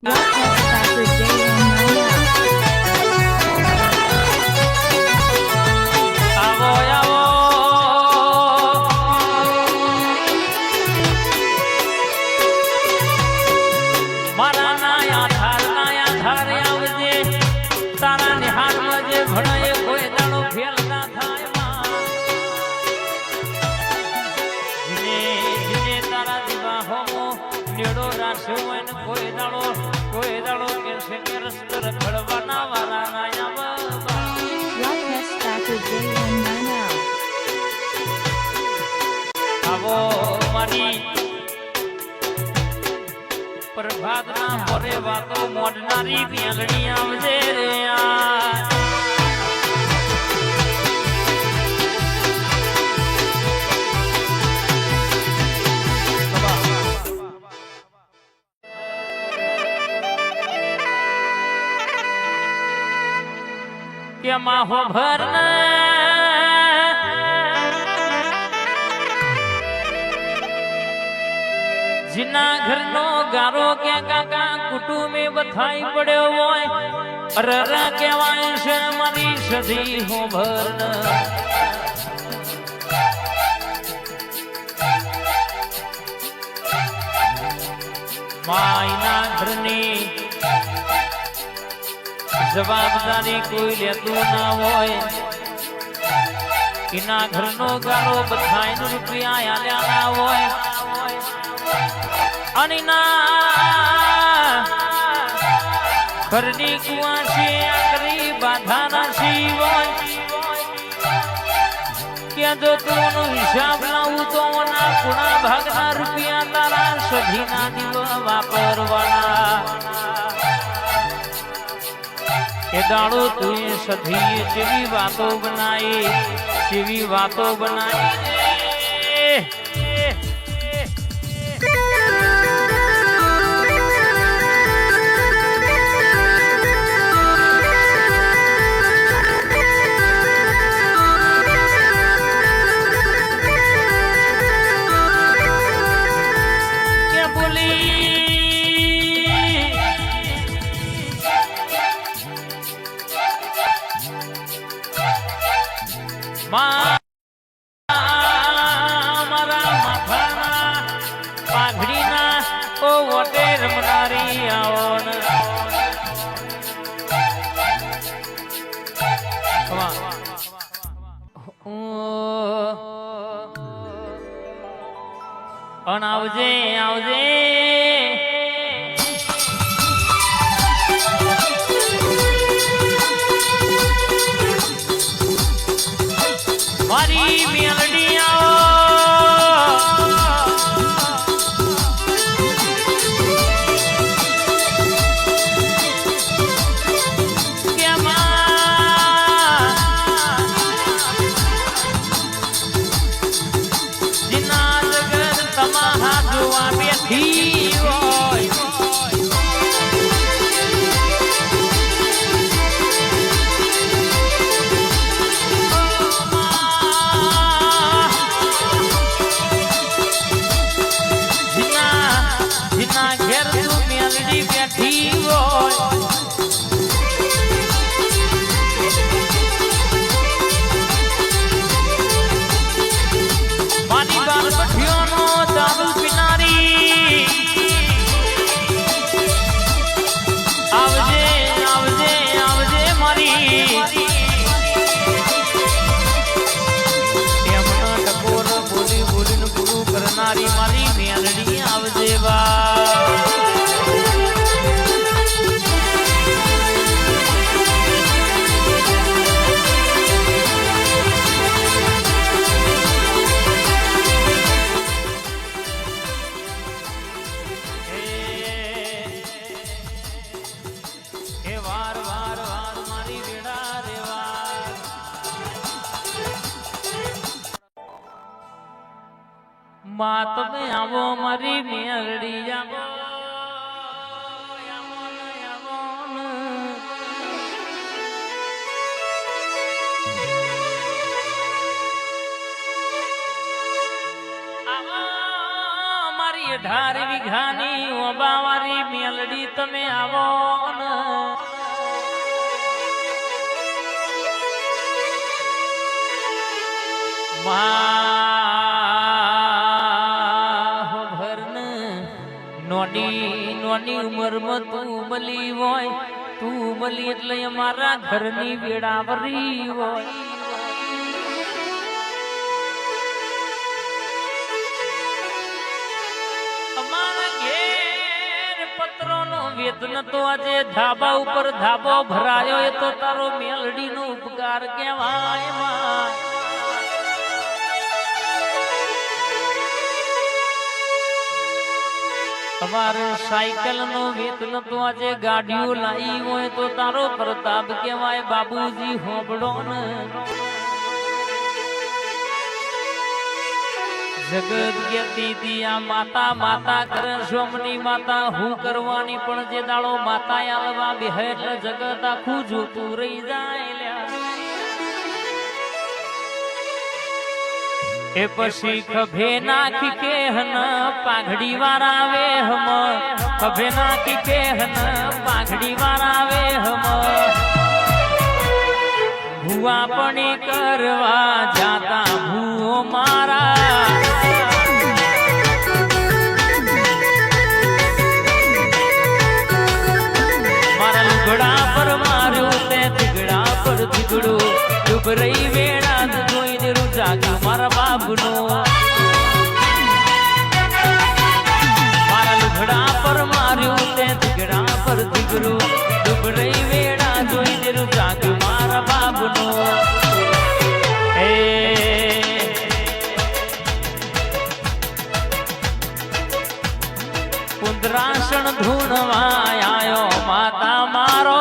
Dr. JM આવો આવો મારા નાયા ધાર આવજે તારા નિહાળમાં જે ભણાય કોઈ દાડો ફેલ ના થાય જીને તારા દિવાહોમો નેડો રાખ્યો હોય ને કોઈ દાડો કે છે કે રસ્તો રખડવાના વાળા નાયા Dr. JM આવો મારી પ્રભાતના ભરે વાતો મોડનારી મેલડી આવજે રે કે માહો ભરના જીના ઘરનો ગારો કે કાકા કુટુંબે બથાઈ પડ્યો હોય અરરા કહેવાય છે મારી સધી હો ભરન માયના ઘરની જવાબદારી કોઈ લેતું ના હોય એના ઘરનો ગારો બથાઈને રૂપિયા આલ્યા ના હોય અને ના ઘરની કુવાસી આકરી બાધા ના હોય કે જો તું હિસાબ લાવું તો ના કુણા ભાગના રૂપિયા તારા સધીના દિલો વાપરવાના એ દાડો તું સધી જેવી વાતો બનાવી મારા માથાના પાઘડીના ઓ વટે રમનારી આવન આવજે મારી મેલડી જીના જગત તમારા જોવા બેઠી હોય ઘેર તું મેલડી બેઠી હોય મારી બાર પઠિયોનો ચાલુ પીનારી આવજે મારી એમનો ટકોર બોલીને પૂરું કરનારી મારી મેલડી આવજે માં તમે આવો મારી મેલડી આવો મારી 18 વીઘાની ઓબાવારી મેલડી તમે આવો ને નોની ઉંમરમાં તું મળી હોય તું મળી એટલે અમારા ઘરની વેડાવરી હોય અમારા ઘેર પત્રોનો વેતન તો આજે ધાબા ઉપર ધાબો ભરાયો એ તો તારો મેલડીનો ઉપકાર કહેવાય માં અમારે સાયકલ નો વેતન તો આજે ગાડીઓ લાવી હોય તો તારો પ્રતાપ કહેવાય બાબુજી હોબળો ને જગત કેતી આ માતા માતા કરે સોમની માતા હું કરવાની પણ જે દાડો માતા આલવા બેહે એટલે જગત આખું જોતું રહી જાય લ્યા એ પછી ખભે નાખી કે હન પાઘડી વાળા આવે હમ ખભે નાખી કે હન પાઘડી વાળા આવે હમ ભુવા પણી કરવા જાતા ભૂઓ મારા મારા લુગડા પર માર્યું તે થીગડા પર થીગડું ડૂબરઈ વેળા જોઈને રૂજાગ્યું મારા બાપનો મારા લુગડા પર માર્યું તે થીગડા પર થીગડું ડૂબરઈ વેળા જોઈને રૂજાગ્યું મારા બાપનો એ કુંદરાસણ ધૂણવા આયો માતા મારો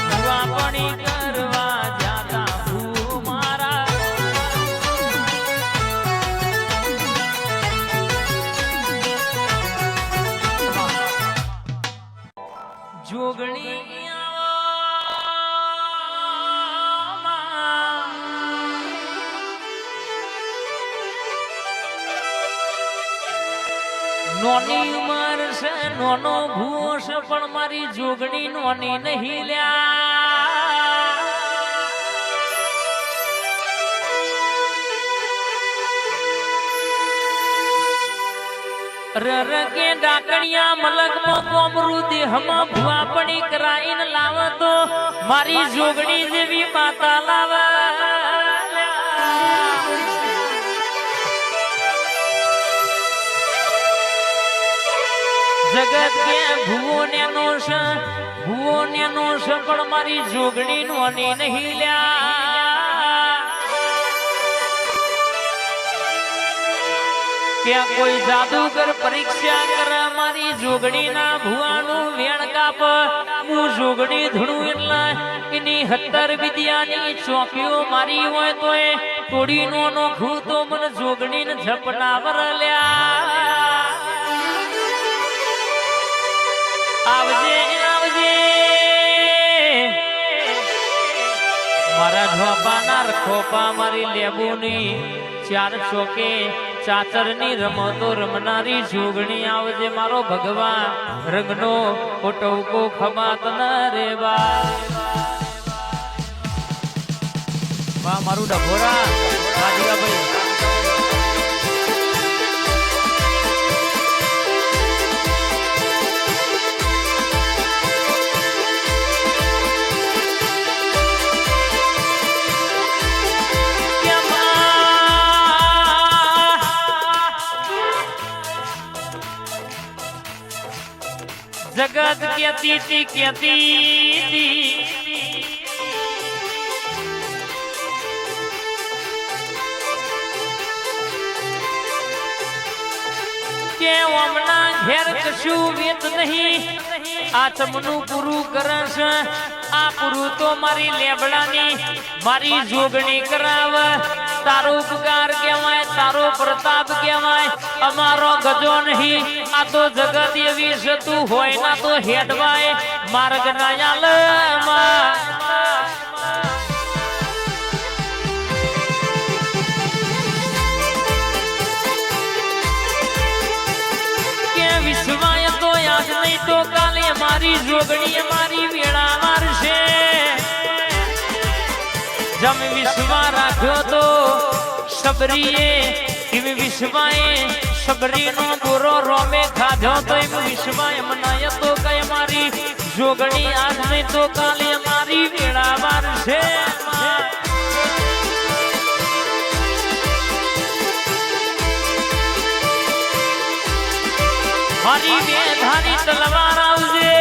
ભુવાપણી કરવા જાતા ભૂ મારા જોગણી નોની ઉંમર છે નોનો ભૂવો છે પણ મારી જોગણી નોની નહીં લ્યા રર કે ડાકણિયા મલકમાં કોમરું દેહમાં ભુવાપણી કરાઈને લાવે તો મારી જોગણી જેવી માતા લાવે જગત કે ભૂવો નેનો છે પણ મારી જોગણી નોની નહીં લ્યા ક્યાં કોઈ જાદુગર પરીક્ષા કરે મારી જોગણી ના ભુવાનું વેણ કાપ હું જોગણી ધણું એટલે એની 17 વિદ્યાની ચોકીઓ મારી હોય તો એ તોડી નો નોખું તો મને જોગણી ને ઝપનાવર લ્યા આવજે આવજે મારા ઢોપાના રખોપા મારી લેબુની 4 ચોકે ચાચરની રમતો રમનારી જોગણી આવજે મારો ભગવાન રંગનો ઓટવકો ખમાત ન રેવા વાહ મારું ડભોરા ભાઈ જગત કેતી કે હમણાં ઘેર કશું વેત નહીં આ તમનું પૂરું કરશ આ પૂરું તો મારી લેબડાની મારી જોગણી કરાવ તારો ઉપકાર કહેવાય તારો પ્રતાપ કહેવાય અમારો ગજો નહીં આ તો જગત એવી છે તું હોય ના તો હેડવાય માર્ગ ના આલમાં તો કાલે મારી જોગણી મારી વેળા મારશે જમ વિશ્વા રાખ્યો તો સબરીએ એમ વિશ્વાએ સબરીનો દોરો રોમે ખાધો તો એમ વિશ્વાએ મનાય તો કઈ મારી જોગણી આજ નહીં તો કાલે મારી વેળા મારશે મારી બે ધારી તલવાર આવજે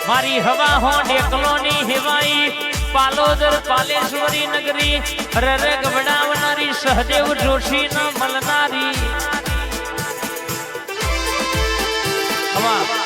મારી હવા હો ઢેકલોની હેવાઈ પાલોદર પાલેશ્વરી નગરી રરગ વડાવનારી સહદેવ જોશી ન મળનારી હવા